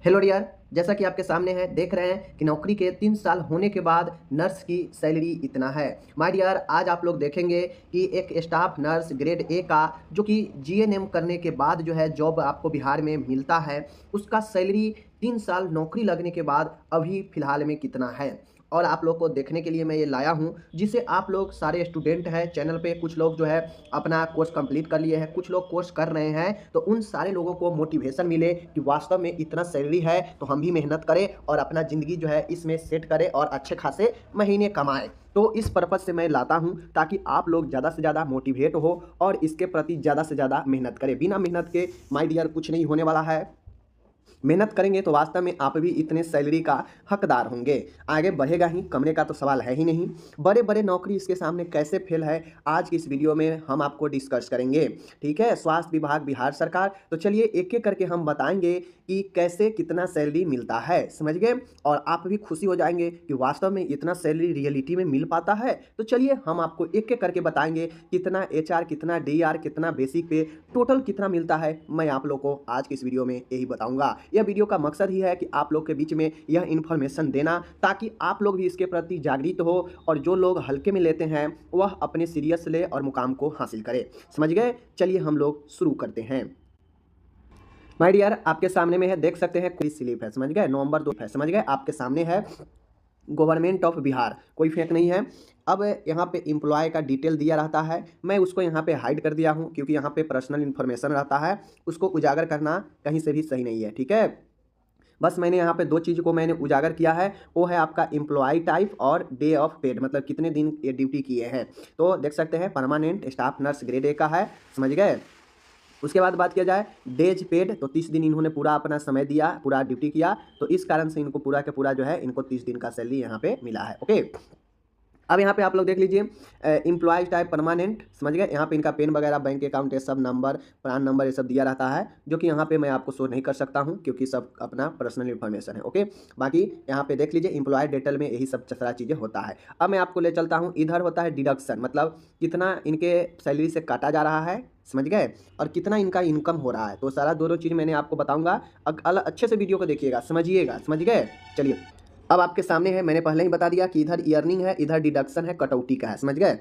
Hello dear, जैसा कि आपके सामने है देख रहे हैं कि नौकरी के 3 साल होने के बाद नर्स की सैलरी इतना है। माय डियर, आज आप लोग देखेंगे कि एक स्टाफ नर्स ग्रेड ए का जो कि जीएनएम करने के बाद जो है जॉब आपको बिहार में मिलता है, उसका सैलरी 3 साल नौकरी लगने के बाद अभी फ़िलहाल में कितना है। और आप लोग को देखने के लिए मैं ये लाया हूँ, जिसे आप लोग सारे स्टूडेंट हैं चैनल पे, कुछ लोग जो है अपना कोर्स कंप्लीट कर लिए हैं, कुछ लोग कोर्स कर रहे हैं, तो उन सारे लोगों को मोटिवेशन मिले कि वास्तव में इतना सैलरी है तो हम भी मेहनत करें और अपना ज़िंदगी जो है इसमें सेट करें और अच्छे खासे महीने कमाएं। तो इस पर्पज़ से मैं लाता हूं ताकि आप लोग ज़्यादा से ज़्यादा मोटिवेट हो और इसके प्रति ज़्यादा से ज़्यादा मेहनत करें। बिना मेहनत के माय डियर कुछ नहीं होने वाला है। मेहनत करेंगे तो वास्तव में आप भी इतने सैलरी का हकदार होंगे। आगे बढ़ेगा ही, कमरे का तो सवाल है ही नहीं। बड़े बड़े नौकरी इसके सामने कैसे फेल है, आज की इस वीडियो में हम आपको डिस्कस करेंगे। ठीक है, स्वास्थ्य विभाग बिहार सरकार, तो चलिए एक एक करके हम बताएंगे कि कैसे कितना सैलरी मिलता है, समझ गए। और आप भी खुशी हो जाएंगे कि वास्तव में इतना सैलरी रियलिटी में मिल पाता है। तो चलिए हम आपको एक एक करके बताएंगे कितना एचआर, कितना डीआर, कितना बेसिक पे, टोटल कितना मिलता है। मैं आप लोग को आज की इस वीडियो में यही बताऊंगा। यह वीडियो का मकसद ही है कि आप लोग के बीच में यह इन्फॉर्मेशन देना, ताकि आप लोग भी इसके प्रति जागृत हो और जो लोग हल्के में लेते हैं वह अपने सीरियस ले और मुकाम को हासिल करें। समझ गए। चलिए हम लोग शुरू करते हैं। माय डियर, आपके सामने में है, देख सकते हैं, कोई स्लिप है, समझ गए, नवंबर 2 है, समझ गए, आपके सामने है गवर्नमेंट ऑफ बिहार, कोई फेक नहीं है। अब यहाँ पे एम्प्लॉय का डिटेल दिया रहता है, मैं उसको यहाँ पे हाइड कर दिया हूँ क्योंकि यहाँ पे पर्सनल इन्फॉर्मेशन रहता है, उसको उजागर करना कहीं से भी सही नहीं है। ठीक है, बस मैंने यहाँ पे दो चीज़ को मैंने उजागर किया है, वो है आपका एम्प्लॉय टाइप और डे ऑफ पेड, मतलब कितने दिन ये ड्यूटी किए हैं। तो देख सकते हैं permanent staff nurse grade A का है, समझ गए। उसके बाद बात किया जाए डेज पेड, तो 30 दिन इन्होंने पूरा अपना समय दिया, पूरा ड्यूटी किया, तो इस कारण से इनको पूरा के पूरा जो है इनको 30 दिन का सैलरी यहाँ पे मिला है। ओके, अब यहाँ पे आप लोग देख लीजिए एम्प्लॉय टाइप परमानेंट, समझ गए। यहाँ पे इनका पेन वगैरह, बैंक अकाउंट, ये सब नंबर, प्रान नंबर, ये सब दिया रहता है, जो कि यहाँ पे मैं आपको शो नहीं कर सकता हूँ क्योंकि सब अपना पर्सनल इन्फॉर्मेशन है। ओके, बाकी यहाँ पे देख लीजिए एम्प्लॉय डिटेल में यही सब सारा चीज़ें होता है। अब मैं आपको ले चलता हूँ, इधर होता है डिडक्शन, मतलब कितना इनके सैलरी से काटा जा रहा है, समझ गए, और कितना इनका इनकम हो रहा है। तो सारा दोनों चीज़ मैंने आपको बताऊंगा, अच्छे से वीडियो को देखिएगा, समझिएगा, समझ गए। चलिए, अब आपके सामने है, मैंने पहले ही बता दिया कि इधर ईयरनिंग है, इधर डिडक्शन है, कटौती का है, समझ गए।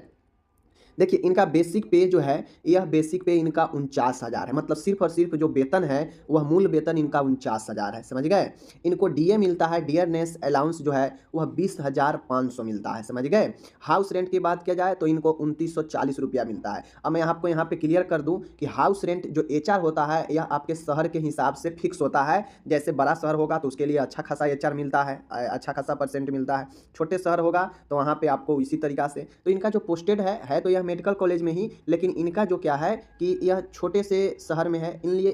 देखिए इनका बेसिक पे जो है, यह बेसिक पे इनका 49,000 है, मतलब सिर्फ और सिर्फ जो वेतन है वह मूल वेतन इनका 49,000 है, समझ गए। इनको डीए मिलता है, डियरनेस अलाउंस जो है वह 20,500 मिलता है, समझ गए। हाउस रेंट की बात किया जाए तो इनको 2940 रुपया मिलता है। अब मैं आपको यहाँ पे क्लियर कर दूँ कि हाउस रेंट जो एचआर होता है यह आपके शहर के हिसाब से फिक्स होता है। जैसे बड़ा शहर होगा तो उसके लिए अच्छा खासा एचआर मिलता है, अच्छा खासा परसेंट मिलता है। छोटे शहर होगा तो वहाँ पे आपको इसी तरीका से, तो इनका जो पोस्टेड है तो यह मेडिकल कॉलेज में ही, लेकिन इनका जो क्या है कि यह छोटे से शहर में है,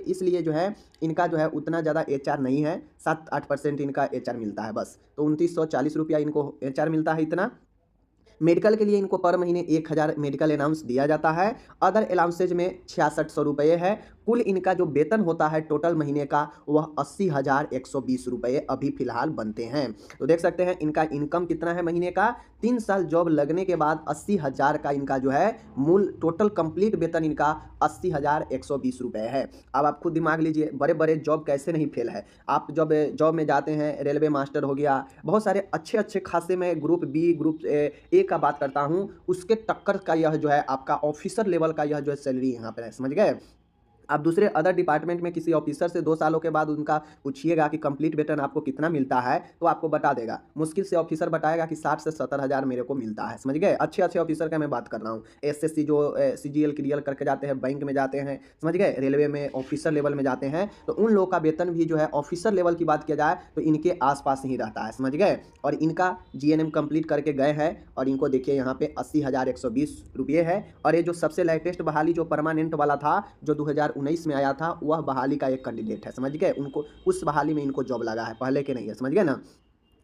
इसलिए जो है इनका जो है उतना ज़्यादा एचआर नहीं है, 7-8% इनका एचआर मिलता है बस। तो 2940 रुपया इनको एचआर मिलता है इतना। मेडिकल के लिए इनको पर महीने 1000 मेडिकल अलाउंस दिया जाता है। अदर अलाउंसेज में 6600 रुपये है। कुल इनका जो वेतन होता है टोटल महीने का वह 80,120 रुपये अभी फिलहाल बनते हैं। तो देख सकते हैं इनका इनकम कितना है महीने का। 3 साल जॉब लगने के बाद 80,000 का इनका जो है मूल टोटल कंप्लीट वेतन इनका 80,120 रुपये है। अब आप खुद दिमाग लीजिए, बड़े बड़े जॉब कैसे नहीं फेल है। आप जब जॉब में जाते हैं, रेलवे मास्टर हो गया, बहुत सारे अच्छे अच्छे खासे, में ग्रुप बी, ग्रुप ए का बात करता हूँ, उसके टक्कर का यह जो है आपका ऑफिसर लेवल का यह जो है सैलरी यहाँ पर है, समझ गए। आप दूसरे अदर डिपार्टमेंट में किसी ऑफिसर से 2 सालों के बाद उनका पूछिएगा कि कंप्लीट वेतन आपको कितना मिलता है, तो आपको बता देगा, मुश्किल से ऑफिसर बताएगा कि 60 से 70,000 मेरे को मिलता है, समझ गए। अच्छे अच्छे ऑफिसर का मैं बात कर रहा हूँ। एसएससी जो सीजीएल क्लियर करके जाते हैं, बैंक में जाते हैं, समझ गए, रेलवे में ऑफिसर लेवल में जाते हैं, तो उन लोगों का वेतन भी जो है ऑफिसर लेवल की बात किया जाए तो इनके आसपास ही रहता है, समझ गए। और इनका जीएनएम कंप्लीट करके गए हैं और इनको देखिए यहाँ पे 80,120 रुपये है। और ये जो सबसे लेटेस्ट बहाली जो परमानेंट वाला था, जो 2019 में आया था, वह बहाली का एक कैंडिडेट है, समझ गए। उनको उस बहाली में इनको जॉब लगा है, पहले के नहीं है, समझ गए ना।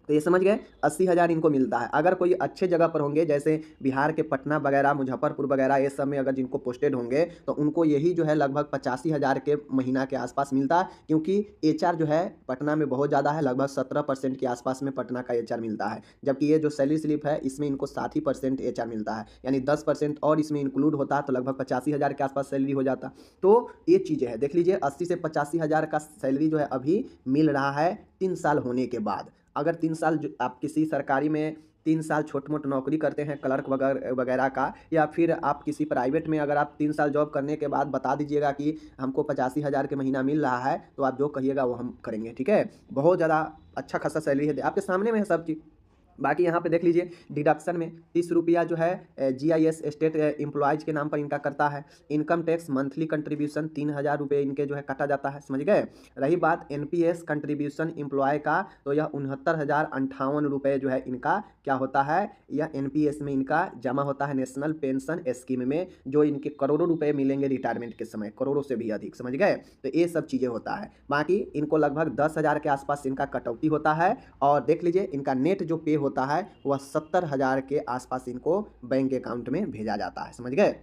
तो ये समझ गए 80,000 इनको मिलता है। अगर कोई अच्छे जगह पर होंगे जैसे बिहार के पटना वगैरह, मुजफ्फरपुर वगैरह, ये सब में अगर जिनको पोस्टेड होंगे तो उनको यही जो है लगभग 85,000 के महीना के आसपास मिलता है, क्योंकि एचआर जो है पटना में बहुत ज़्यादा है, लगभग 17% के आसपास में पटना का एचआर मिलता है। जबकि ये जो सैलरी स्लिप है इसमें इनको 60% एचआर मिलता है, यानी 10% और इसमें इंक्लूड होता तो लगभग 85,000 के आसपास सैलरी हो जाता। तो ये चीज़ें हैं, देख लीजिए 80 से 85,000 का सैलरी जो है अभी मिल रहा है 3 साल होने के बाद। अगर 3 साल जो आप किसी सरकारी में 3 साल छोट-मोट नौकरी करते हैं क्लर्क वगैरह का, या फिर आप किसी प्राइवेट में अगर आप 3 साल जॉब करने के बाद बता दीजिएगा कि हमको 85,000 के महीना मिल रहा है, तो आप जो कहिएगा वो हम करेंगे, ठीक है? बहुत ज़्यादा अच्छा खासा सैलरी है, आपके सामने में है सब चीज़। बाकी यहाँ पे देख लीजिए डिडक्शन में 30 रुपया जो है जीआईएस स्टेट एम्प्लॉयज़ के नाम पर इनका करता है। इनकम टैक्स मंथली कंट्रीब्यूशन 3,000 रुपये इनके जो है काटा जाता है, समझ गए। रही बात एनपीएस कंट्रीब्यूशन एम्प्लॉय का, तो यह 69,058 रुपये जो है इनका क्या होता है, यह एनपीएस में इनका जमा होता है नेशनल पेंशन स्कीम में, जो इनके करोड़ों रुपये मिलेंगे रिटायरमेंट के समय, करोड़ों से भी अधिक, समझ गए। तो ये सब चीज़ें होता है। बाकी इनको लगभग 10,000 के आसपास इनका कटौती होता है, और देख लीजिए इनका नेट जो पे होता है वह 70,000 के आसपास इनको बैंक अकाउंट में भेजा जाता है, समझ गए।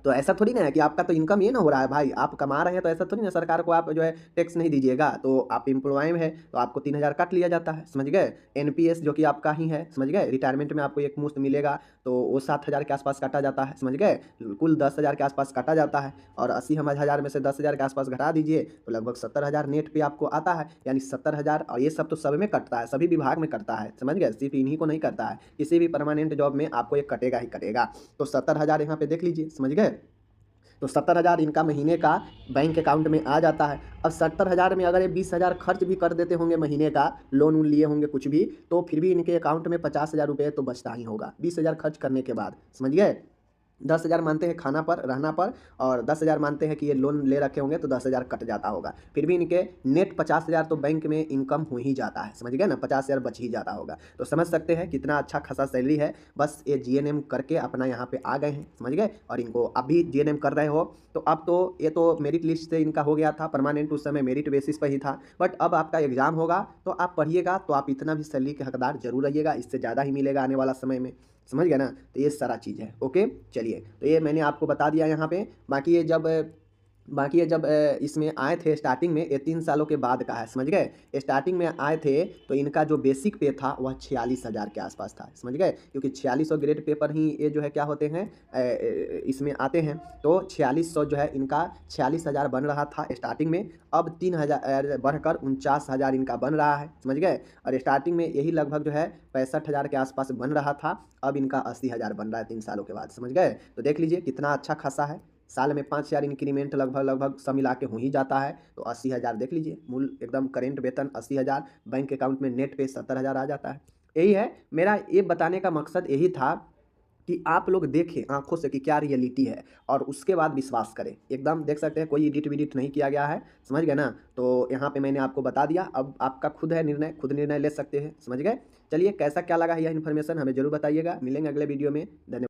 तो ऐसा थोड़ी ना है कि आपका तो इनकम ये ना हो रहा है भाई, आप कमा रहे हैं तो ऐसा थोड़ी ना सरकार को आप जो है टैक्स नहीं दीजिएगा, तो आप एम्प्लॉय में है तो आपको 3,000 काट लिया जाता है, समझ गए। एनपीएस जो कि आपका ही है, समझ गए, रिटायरमेंट में आपको एक मुश्त मिलेगा, तो वो 7,000 के आसपास काटा जाता है, समझ गए। कुल 10,000 के आसपास काटा जाता है, और 80,000 में से 10,000 के आसपास घटा दीजिए तो लगभग 70,000 नेट पे आपको आता है, यानी 70,000। और ये सब तो सब में कटता है, सभी विभाग में कटता है, समझ गए, सिर्फ इन्हीं को नहीं करता है, किसी भी परमानेंट जॉब में आपको ये कटेगा ही कटेगा। तो 70,000 यहाँ पे देख लीजिए, समझ गए। तो 70,000 इनका महीने का बैंक अकाउंट में आ जाता है। अब 70,000 में अगर ये 20,000 खर्च भी कर देते होंगे महीने का, लोन वोन लिए होंगे कुछ भी, तो फिर भी इनके अकाउंट में 50,000 रुपये तो बचता ही होगा 20,000 खर्च करने के बाद, समझ गए। 10,000 मानते हैं खाना पर, रहना पर, और 10,000 मानते हैं कि ये लोन ले रखे होंगे तो 10,000 कट जाता होगा, फिर भी इनके नेट 50,000 तो बैंक में इनकम हो ही जाता है, समझ गए ना, 50,000 बच ही जाता होगा। तो समझ सकते हैं कितना अच्छा खासा सैलरी है। बस ये जीएनएम करके अपना यहाँ पे आ गए हैं, समझ गए, और इनको अभी जीएनएम कर रहे हो, तो अब तो ये तो मेरिट लिस्ट से इनका हो गया था परमानेंट, उस समय मेरिट बेसिस पर ही था, बट अब आपका एग्जाम होगा तो आप पढ़िएगा तो आप इतना भी सैलरी के हकदार जरूर रहिएगा, इससे ज़्यादा ही मिलेगा आने वाला समय में, समझ गए ना। तो ये सारा चीज़ है, ओके। चलिए, तो ये मैंने आपको बता दिया यहाँ पे। बाकी ये जब इसमें आए थे स्टार्टिंग में, ये 3 सालों के बाद का है, समझ गए। स्टार्टिंग में आए थे तो इनका जो बेसिक पे था वह 46,000 के आसपास था, समझ गए, क्योंकि 4600 ग्रेड पेपर ही ये जो है क्या होते हैं, इसमें आते हैं। तो 4600 जो है इनका 46,000 बन रहा था स्टार्टिंग में, अब 3,000 बढ़कर 49,000 इनका बन रहा है, समझ गए। और स्टार्टिंग में यही लगभग जो है 65,000 के आसपास बन रहा था, अब इनका 80,000 बन रहा है 3 सालों के बाद, समझ गए। तो देख लीजिए कितना अच्छा खासा है, साल में 5,000 इंक्रीमेंट लगभग सब मिला के हो ही जाता है। तो 80,000 देख लीजिए, मूल एकदम करेंट वेतन 80,000, बैंक अकाउंट में नेट पे 70,000 आ जाता है। यही है मेरा ये बताने का मकसद, यही था कि आप लोग देखें आंखों से कि क्या रियलिटी है, और उसके बाद विश्वास करें। एकदम देख सकते हैं कोई एडिट विडिट नहीं किया गया है, समझ गए ना। तो यहाँ पे मैंने आपको बता दिया, अब आपका खुद है निर्णय, खुद निर्णय ले सकते हैं, समझ गए। चलिए कैसा क्या लगा यह इन्फॉर्मेशन हमें जरूर बताइएगा, मिलेंगे अगले वीडियो में, धन्यवाद।